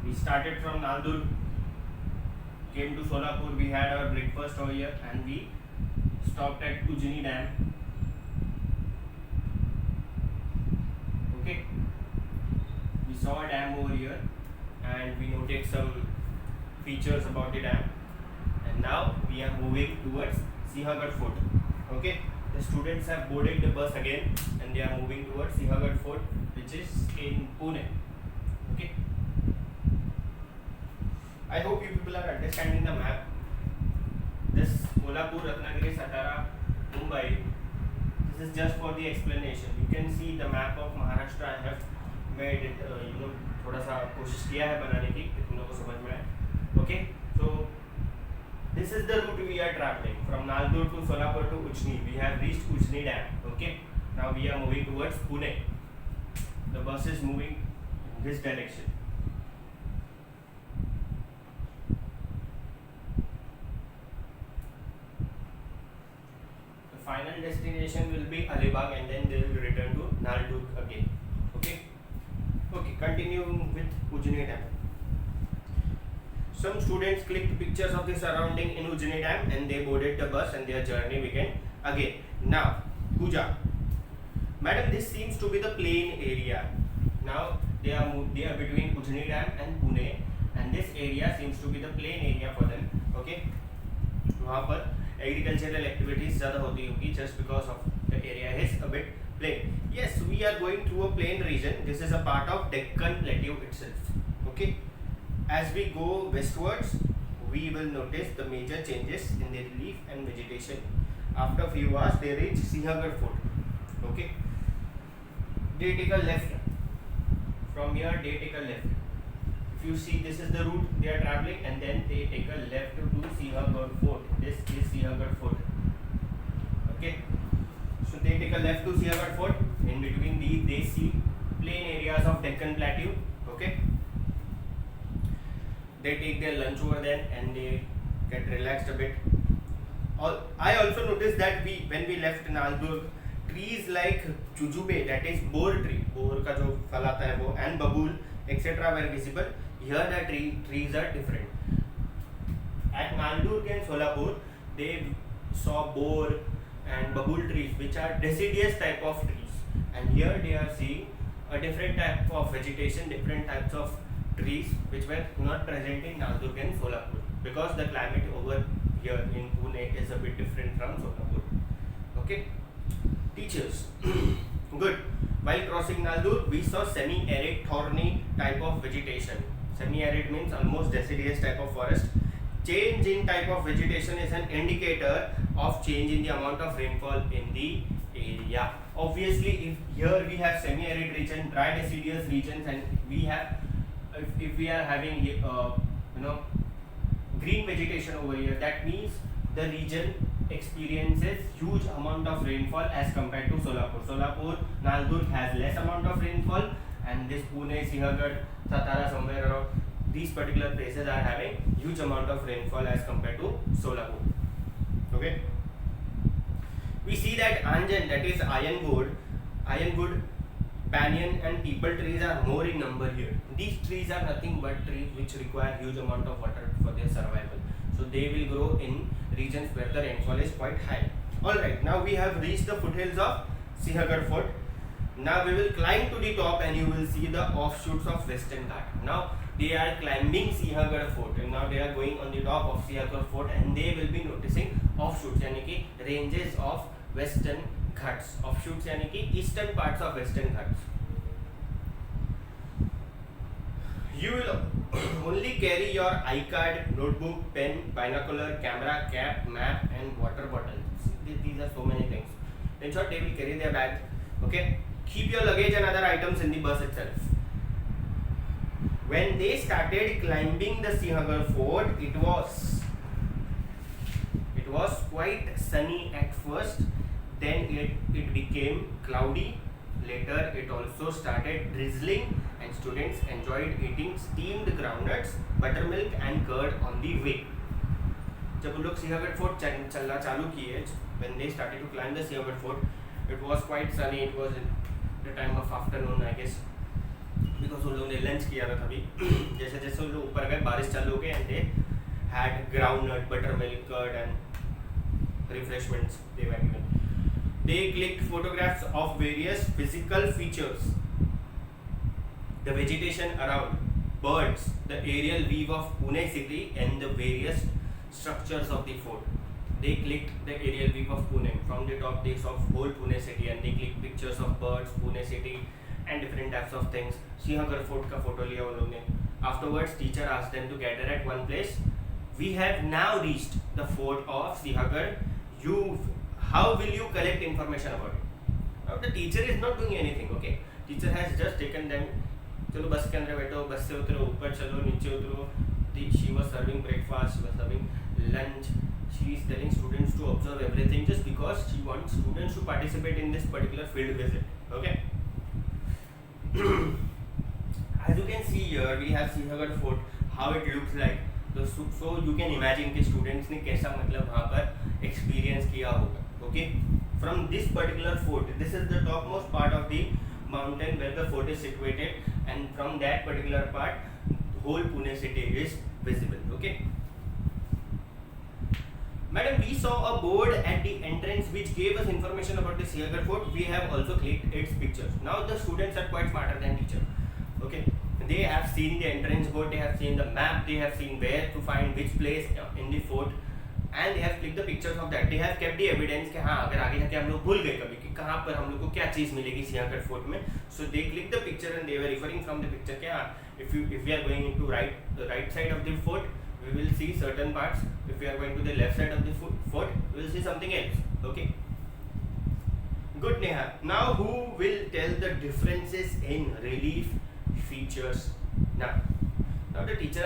We started from Naldur, came to Solapur, we had our breakfast over here, and we stopped at Ujni Dam. Okay, we saw a dam over here, and we noted some features about the dam. And now we are moving towards Sihagarh Fort. Okay, the students have boarded the bus again, and they are moving towards Sihagarh Fort, which is in Pune. Okay, I hope you people are understanding the map. This Kolhapur, Ratnagiri, Satara, Mumbai. This is just for the explanation. You can see the map of Maharashtra. I have made it, थोड़ा सा कोशिश किया है बनाने की, कि तुम लोगों को समझ में आए. Okay, so this is the route we are traveling from Naldur to Solapur to Ujni. We have reached Ujni Dam. Okay, now we are moving towards Pune. The bus is moving in this direction. The final destination will be Alibag, and then they will return to Naldur again. Okay. Okay, continuing with Ujni Dam. Some students clicked pictures of the surrounding in Ujni Dam, and they boarded the bus, and their journey began again. Now, Pooja, madam, this seems to be the plain area. Now they are between Ujni Dam and Pune, and this area seems to be the plain area for them. Okay, वहाँ पर agricultural activities ज़्यादा होती होगी, just because of the area is a bit plain. Yes, we are going through a plain region. This is a part of Deccan Plateau itself. Okay, as we go westwards, we will notice the major changes in the relief and vegetation. After few hours, they reach Sihagarh Fort. Okay, they take a left. From here, they take a left. If you see, this is the route they are traveling, and then they take a left to Sihagarh Fort. This is Sihagarh Fort. Okay, so they take a left to Sihagarh Fort. In between these, they see plain areas of Deccan Plateau. Okay, they take their lunch over there, and they get relaxed a bit. I also noticed that when we left Naldur, trees like jujube, that is boar tree, boar का जो फल आता है वो, and babul, etc. were visible. Here the trees are different. At Naldur and Solapur, they saw boar and babul trees, which are deciduous type of trees, and here they are seeing a different type of vegetation, different types of trees, which were not present in Naldur and Solapur, because the climate over here in Pune is a bit different from Solapur. Okay, teachers. Good. While crossing Naldur, we saw semi-arid thorny type of vegetation. Semi-arid means almost deciduous type of forest. Change in type of vegetation is an indicator of change in the amount of rainfall in the area. Obviously, if here we have semi-arid region, dry deciduous regions, and we have, if we are having green vegetation over here, that means the region experiences huge amount of rainfall as compared to Solapur. Solapur, Naldur has less amount of rainfall, and this Pune, Sihagarh, Satara, somewhere around these particular places are having huge amount of rainfall as compared to Solapur. Okay, we see that Anjan, that is ironwood, banyan and peepal trees are more in number here. These trees are nothing but trees which require huge amount of water for their survival. So they will grow in regions where the rainfall is quite high. Alright, now we have reached the foothills of Sihagarh Fort. Now we will climb to the top, and you will see the offshoots of Western Ghat. Now they are climbing Sihagarh Fort, and now they are going on the top of Sihagarh Fort, and they will be noticing offshoots, यानी कि ranges of Western Ghats. Offshoots यानी कि eastern parts of Western Ghats. You will only carry your iCard, notebook, pen, binocular, camera, cap, map, and water bottle. These are so many things. In short, they will carry their bag. Okay. Keep your luggage and other items in the bus itself. When they started climbing the Sihagarh Fort, it was quite sunny at first. Then it became cloudy. Later, it also started drizzling, and students enjoyed eating steamed groundnuts, buttermilk, and curd on the way. जब लोग Sihagarh Fort चलना चालू किए, when they started to climb the Sihagarh Fort, it was quite sunny. It was the time of afternoon, I guess, because उन लोगों ने lunch किया था तभी. जैसे जैसे वो लोग ऊपर गए बारिश चालू हो गई and they had groundnut buttermilk curd and refreshments they were given. They clicked photographs of various physical features, the vegetation around, birds, the aerial view of Pune city and the various structures of the fort. They clicked the aerial view of Pune. From the top they saw whole Pune city and they clicked pictures of birds, Pune city and different types of things. Sinhagarh fort का photo लिया उन लोगों ने. Afterwards teacher asked them to gather at one place. We have now reached the fort of Sinhagarh. How will you collect information about it? Now the teacher is not doing anything. Okay, teacher has just taken them. चलो बस के अंदर बैठो, बस से उतरो, ऊपर चलो, नीचे उतरो. She was serving breakfast, she was serving lunch. She is telling students to observe everything just because she wants students to participate in this particular field visit. Okay. As you can see here, we have Sinhagarh Fort. How it looks like. So you can imagine कि students ने कैसा मतलब वहाँ पर experience किया होगा. Okay. From this particular fort, this is the topmost part of the mountain where the fort is situated, and from that particular part, whole Pune city is visible. Okay. Madam, we saw a board at the entrance which gave us information about the Sinhagarh Fort. We have also clicked its pictures. Now the students are quite smarter than teacher. Okay. They have seen the entrance board, they have seen the map, they have seen where to find which place in the fort, and they have clicked the pictures of that. They have kept the evidence कि हाँ अगर आगे जाके हम लोग भूल गए कभी कि कहाँ पर हम लोग को क्या चीज़ मिलेगी सिंहगढ़ फोर्ट में. So they clicked the picture and they were referring from the picture कि हाँ if we are going into the right side of the fort, we will see certain parts. If we are going to the left side of the fort, we will see something else. Okay. Good, Neha. Now who will tell the differences in relief features? Now the teacher is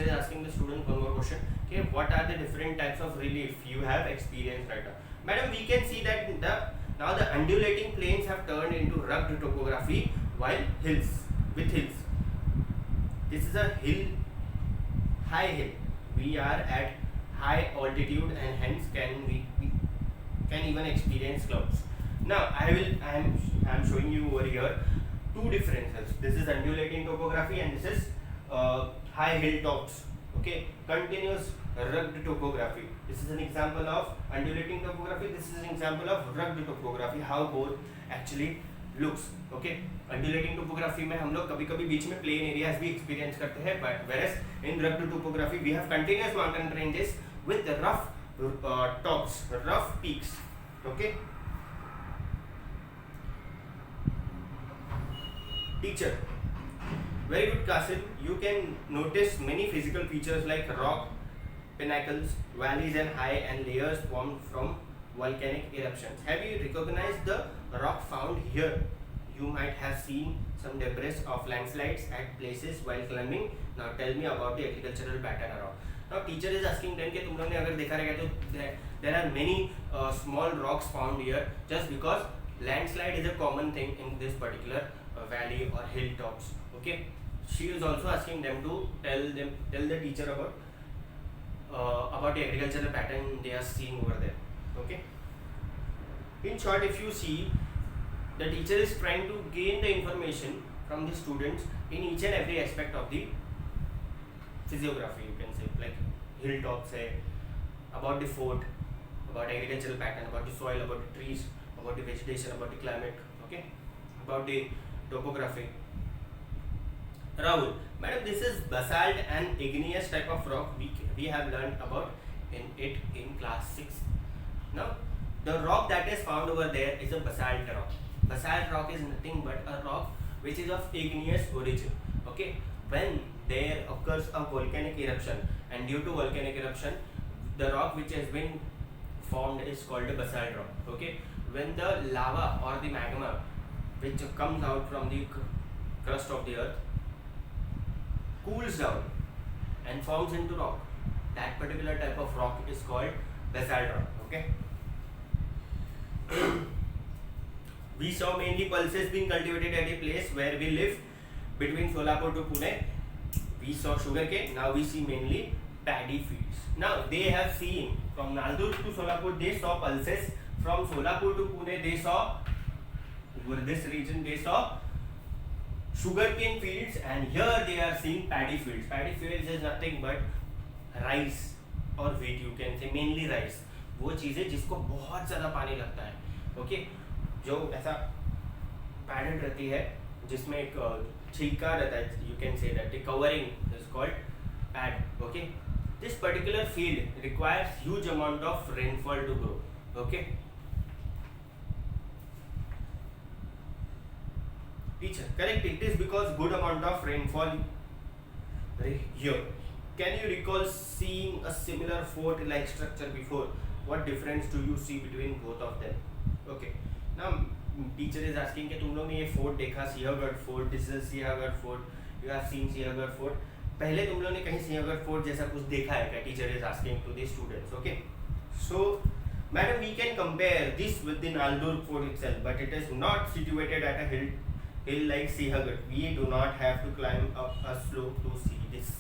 asking the student one more question. Okay, what are the different types of relief you have experienced right now? Madam, we can see that now the undulating plains have turned into rugged topography while with hills. This is a high hill. We are at high altitude and hence we can even experience clouds. Now I am showing you over here two differences. This is undulating topography and this is high hilltops. Okay, continuous rugged topography. This is an example of undulating topography. This is an example of rugged topography. How both actually looks. Okay, undulating topography में हम लोग कभी-कभी बीच में plain areas भी experience करते हैं. Whereas in rugged topography we have continuous mountain ranges with rough tops, rough peaks. Okay. Teacher. Very good, Kasim. You can notice many physical features like rock, pinnacles, valleys and high and layers formed from volcanic eruptions. Have you recognized the rock found here? You might have seen some debris of landslides at places while climbing. Now tell me about the agricultural pattern around. Now teacher is asking them कि तुम लोगों ने अगर देखा रहेगा तो there are many small rocks found here just because landslide is a common thing in this particular valley or hilltops. Okay. She is also asking them to tell the teacher about the agricultural pattern they are seeing over there. Okay. In short, if you see, the teacher is trying to gain the information from the students in each and every aspect of the physiography. You can say like hilltops, about the fort, about agricultural pattern, about the soil, about the trees, about the vegetation, about the climate. Okay, about the topography. Rahul, madam, this is basalt and igneous type of rock we have learned about in class 6. Now, the rock that is found over there is a basalt rock. Basalt rock is nothing but a rock which is of igneous origin. Okay, when there occurs a volcanic eruption and due to volcanic eruption, the rock which has been formed is called a basalt rock. Okay, when the lava or the magma which comes out from the crust of the earth cools down and forms into rock, that particular type of rock is called basalt rock. Okay. We saw mainly pulses being cultivated at a place where we live between Solapur to Pune. We saw sugarcane. Now we see mainly paddy fields. Now they have seen from Naldur to Solapur they saw pulses. From Solapur to Pune they saw over this region they saw sugarcane fields, and here they are seeing paddy fields. Paddy fields is nothing but rice और wheat, you can say mainly rice. वो चीज़ें जिसको बहुत ज़्यादा पानी लगता है, okay, जो ऐसा पैडल रहती है जिसमें एक छिलका रहता है, you can say that the covering is called pad, okay. This particular field requires huge amount of rainfall to grow, okay. Teacher, correct, it is because good amount of rainfall here. Can you recall seeing a similar fort like structure before? What difference do you see between both of them? Okay, now teacher is asking कि तुम लोग ने ये fort देखा, Sinhagad fort, this is Sinhagad fort, you have seen Sinhagad fort. पहले तुम लोग ने कहीं सिंहगढ़ fort जैसा कुछ देखा है क्या? Teacher is asking to the students, okay. So madam, we can compare this with the Naldurg fort itself, but it is not situated at a hill like Sihagarh. We do not have to climb up a slope to see this.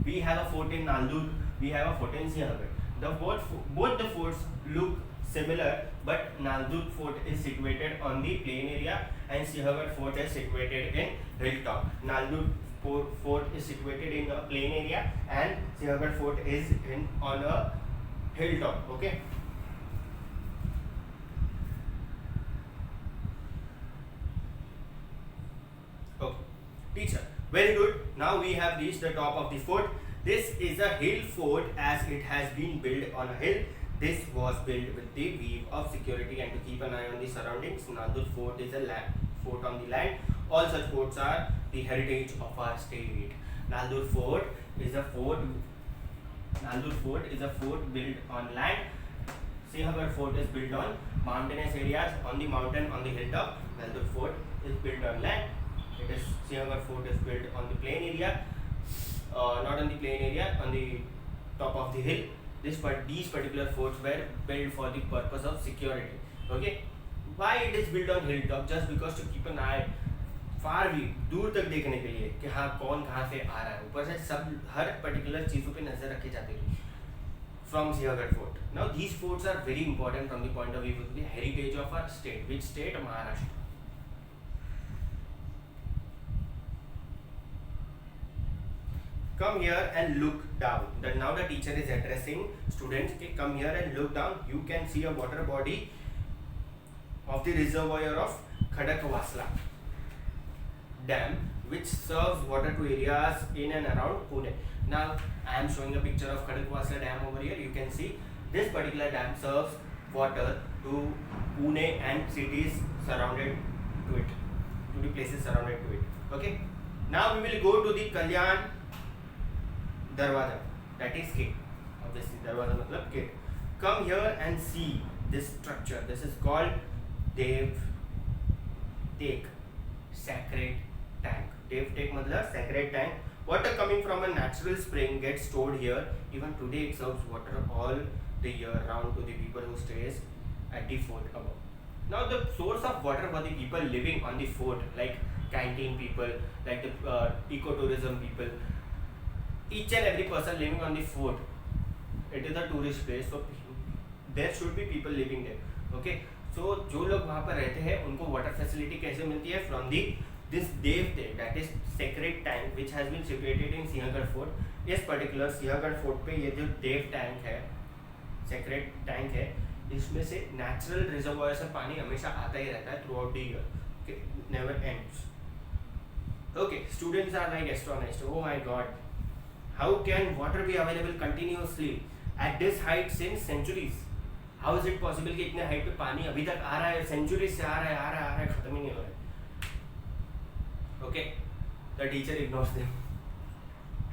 We have a fort in Naldurg, we have a fort in Sihagarh. Both the forts look similar, but Naldurg fort is situated on the plain area and Sihagarh fort is situated in hilltop. Naldurg fort is situated in a plain area and Sihagarh fort is on a hilltop, okay. Okay, teacher, very good. Now we have reached the top of the fort. This is a hill fort as it has been built on a hill. This was built with the view of security and to keep an eye on the surroundings. Naldurg fort is a fort on the land. All such forts are the heritage of our state. Naldurg fort is a fort built on land. Sihagarh fort is built on mountainous areas, on the mountain, on the hilltop. Naldurg fort is built on land. Sihagarh fort is built on the plain area, not on the plain area, on the top of the hill. These particular forts were built for the purpose of security. Okay, why it is built on hilltop? Just because to keep an eye far view, दूर तक देखने के लिए कि हाँ कौन कहाँ से आ रहा है. ऊपर से सब हर particular चीज़ों पे नजर रखी जाती है. From Sihagarh fort. Now these forts are very important from the point of view of the heritage of our state. Which state? Maharashtra. Come here and look down. Now the teacher is addressing students. Okay, come here and look down. You can see a water body of the reservoir of Khadakwasla Dam, which serves water to areas in and around Pune. Now I am showing a picture of Khadakwasla Dam over here. You can see this particular dam serves water to Pune and cities surrounded to it, to the places surrounded to it. Okay. Now we will go to the Kalyan Darwaza, that is gate. Obviously, Darwaza matlab gate. Come here and see this structure. This is called Dev Tek, sacred tank. Dev Tek matlab sacred tank. Water coming from a natural spring gets stored here. Even today, it serves water all the year round to the people who stays at the fort above. Now, the source of water for the people living on the fort, like canteen people, like the ecotourism people, each and every person living on the fort, it is a tourist place, so there should be people living there. Okay, so जो लोग वहाँ पर रहते हैं उनको water facility कैसे मिलती है? From this Dev Tank, that is sacred tank, which has been situated in Sihagarh fort. इस particular Sihagarh fort पे ये जो Dev Tank है, sacred tank है, इसमें से natural reservoir से पानी हमेशा आता ही रहता है throughout the year. Okay, never ends. Okay, students are like astonished. Oh my God, how can water be available continuously at this height since centuries? How is it possible कि इतने height पे पानी अभी तक आ रहा है, centuries से आ रहा है, खत्म ही नहीं हो रहा है. Okay, the teacher ignores them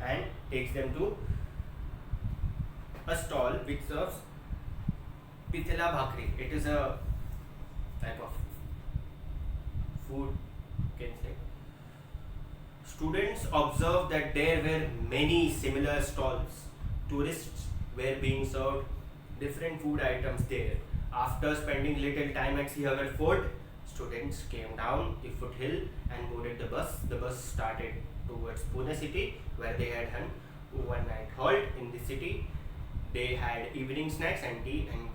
and takes them to a stall which serves Pithala Bhakri. It is a type of food, you can say. Students observed that there were many similar stalls. Tourists were being served different food items there. After spending little time at Sihagarh fort, students came down the foothill and boarded the bus. The bus started towards Pune city, where they had an overnight halt in the city. They had evening snacks and tea and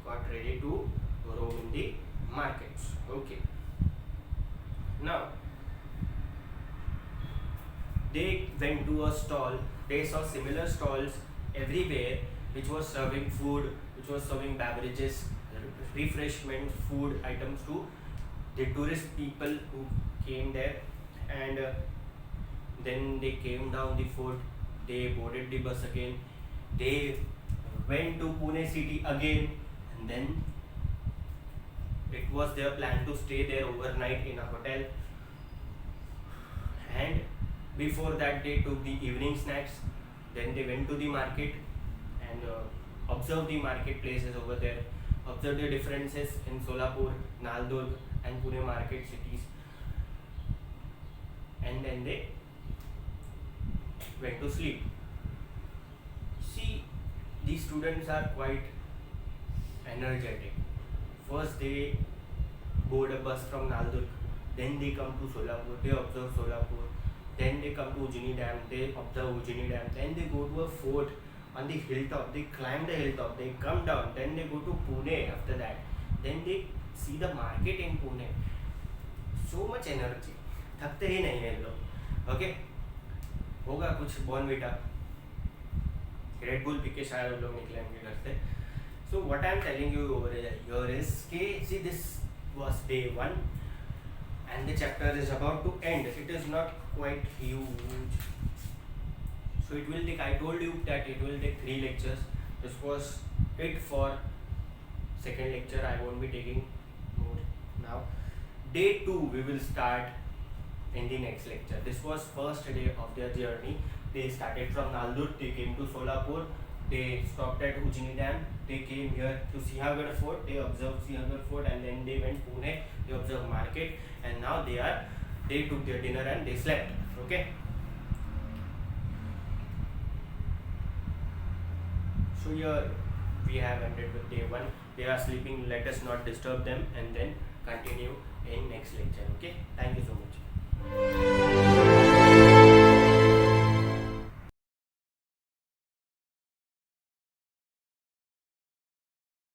got ready to roam in the markets. Okay. Now, They went to a stall. They saw similar stalls everywhere, which was serving food, which was serving beverages, refreshment, food items to the tourist people who came there. And then they came down the fort. They boarded the bus again. They went to Pune city again, and then it was their plan to stay there overnight in a hotel. And before that, they took the evening snacks. Then they went to the market and observed the marketplaces over there, observed the differences in Solapur, Naldurg, and Pune market cities. And then they went to sleep. See, these students are quite energetic. First, they board a bus from Naldurg, then they come to Solapur, they observe Solapur, then they come to Ujjini Dam, they observe Ujjini Dam, then they go to a fort on the hilltop, they climb the hilltop, they come down, then they go to Pune after that, then they see the market in Pune. So much energy, थकते ही नहीं हैं लोग. Okay, होगा कुछ Bournvita, red bull P के शायद लोग निकलेंगे घर से. So what I am telling you over here is कि see, this was day 1 and the chapter is about to end. It is not quite huge. So it will take, I told you that it will take 3 lectures. This was it for second lecture. I won't be taking more now. Day 2 we will start in the next lecture. This was first day of their journey. They started from Naldurg, they came to Solapur, they stopped at Ujjini Dam, they came here to Sinhagad Fort, they observed Sinhagad Fort, and then they went Pune, they observed market, and now they took their dinner and they slept. Okay. So here we have ended with day 1. They are sleeping, let us not disturb them, and then continue in next lecture. Okay. Thank you so much.